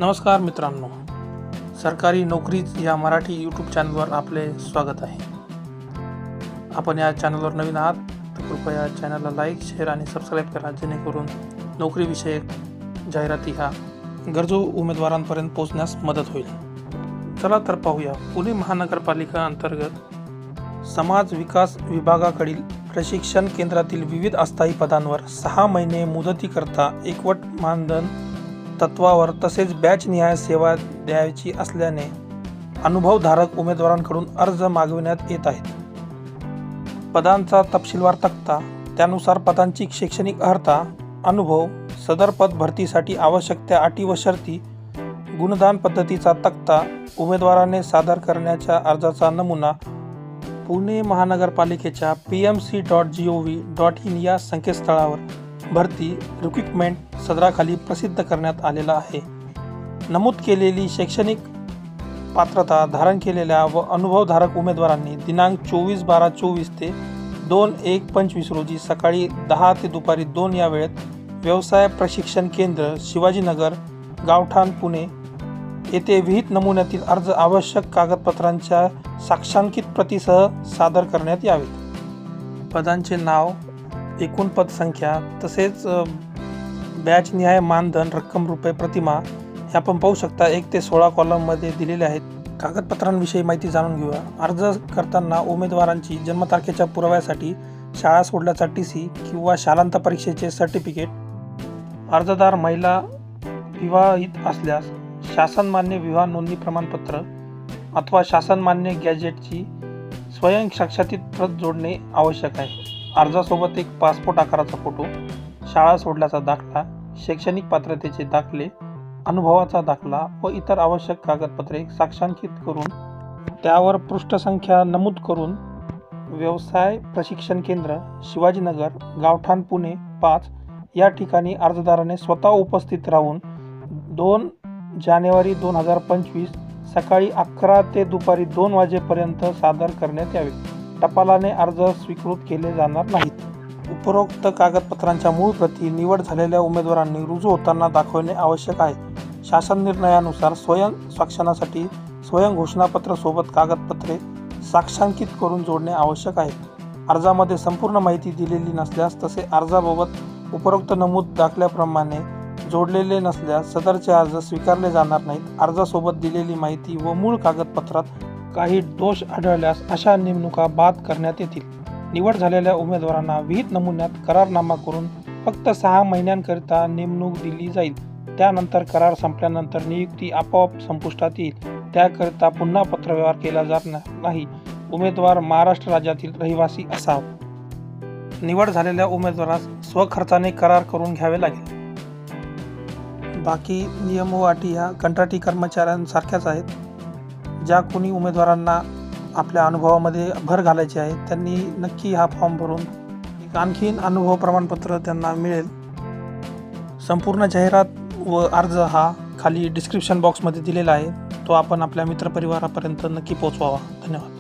नमस्कार मित्रांनो, सरकारी नोकरीच या मराठी यूट्यूब चॅनलवर आपले स्वागत आहे. आपण या चॅनलवर नवीन आहात तर कृपया चॅनलला लाईक, शेअर आणि सबस्क्राईब करा, जेणेकरून नोकरीविषयक जाहिराती ह्या गरजू उमेदवारांपर्यंत पोहोचण्यास मदत होईल. चला तर पाहूया. पुणे महानगरपालिका अंतर्गत समाज विकास विभागाकडील प्रशिक्षण केंद्रातील विविध अस्थायी पदांवर 6 महिने मुदतीकरता एकवट मानधन तत्वावर तसेच बॅचनिहाय सेवा द्यायची असल्याने अनुभवधारक उमेदवारांकडून अर्ज मागविण्यात येत आहेत. पदांचा तपशीलवार तक्ता, त्यानुसार पदांची शैक्षणिक अर्हता, अनुभव, सदर पद भरतीसाठी आवश्यक त्या अटी व शर्ती, गुणदान पद्धतीचा तक्ता, उमेदवाराने सादर करण्याच्या अर्जाचा नमुना पुणे महानगरपालिकेच्या pmc.gov.in या संकेतस्थळावर भरती रिक्रुटमेंट सदराखाली प्रसिद्ध करण्यात आलेला आहे. नमूद केलेली शैक्षणिक पात्रता धारण केलेल्या व अनुभवधारक उमेदवारांनी दिनांक 24/12/24 ते 2/1/25 रोजी सकाळी 10 ते दुपारी 2 या वेळेत व्यवसाय प्रशिक्षण केंद्र, शिवाजीनगर, गावठाण, पुणे येथे विहित नमुन्यातील अर्ज आवश्यक कागदपत्रांच्या साक्षांकित प्रतीसह सादर करण्यात यावेत. पदांचे नाव, एकूण पदसंख्या तसेच बॅचनिहाय मानधन रक्कम रुपये प्रतिमा हे आपण पाहू शकता. 1 ते 16 कॉलममध्ये दिलेले आहेत. कागदपत्रांविषयी माहिती जाणून घेऊया. अर्ज करताना उमेदवारांची जन्मतारखेच्या पुराव्यासाठी शाळा सोडल्याचा TC किंवा शालांत परीक्षेचे सर्टिफिकेट, अर्जदार महिला विवाहित असल्यास शासनमान्य विवाह नोंदणी प्रमाणपत्र अथवा शासनमान्य गॅजेटची स्वयं साक्षांकित प्रत जोडणे आवश्यक आहे. अर्जासोबत एक पासपोर्ट आकाराचा फोटो, शाळा सोडल्याचा दाखला, शैक्षणिक पात्रतेचे दाखले, अनुभवाचा दाखला व इतर आवश्यक कागदपत्रे साक्षांकित करून त्यावर पृष्ठसंख्या नमूद करून व्यवसाय प्रशिक्षण केंद्र, शिवाजीनगर, गावठाण, पुणे 5 या ठिकाणी अर्जदाराने स्वतः उपस्थित राहून 2 जानेवारी 2025 सकाळी 11 ते दुपारी 2 वाजेपर्यंत सादर करण्यात यावे. टपालाने अर्ज स्वीकृत केले जाणार नाहीत. उपरोक्त कागदपत्रांच्या मूळ प्रती निवड झालेल्या उमेदवारांनी रुजू होताना दाखवणे आवश्यक आहे. शासन निर्णयानुसार स्वयं स्वाक्षरणासाठी स्वयं घोषणापत्र सोबत कागदपत्रे साक्षांकित करून जोडणे आवश्यक आहे. अर्जामध्ये संपूर्ण माहिती दिलेली नसल्यास तसे अर्जाबाबत उपरोक्त नमूद दाखल्याप्रमाणे जोडलेले नसल्यास सदरचे अर्ज स्वीकारले जाणार नाहीत. अर्जासोबत दिलेली माहिती व मूळ कागदपत्रात काही दोष आढळल्यास अशा नेमणुका बाद करण्यात येतील. निवड झालेल्या उमेदवारांना विहित नमुन्यात करारनामा करून फक्त 6 महिन्यांकरिता नेमणूक दिली जाईल. त्यानंतर करार संपल्यानंतर नियुक्ती आपोआप संपुष्टात येईल. त्याकरिता पुन्हा पत्रव्यवहार केला जाणार नाही. उमेदवार महाराष्ट्र राज्यातील रहिवासी असावा. निवड झालेल्या उमेदवारास स्वखर्चाने करार करून घ्यावे लागेल. बाकी नियम व अटी ह्या कंत्राटी कर्मचाऱ्यांसारख्याच आहेत. ज्या कोणी उमेदवारांना आपल्या अनुभवामध्ये भर घालायची आहे त्यांनी नक्की हा फॉर्म भरून एक आणखीन अनुभव प्रमाणपत्र त्यांना मिळेल. संपूर्ण जाहिरात व अर्ज हा खाली डिस्क्रिप्शन बॉक्समध्ये दिलेला आहे. तो आपण आपल्या मित्रपरिवारापर्यंत नक्की पोहोचवावा. धन्यवाद.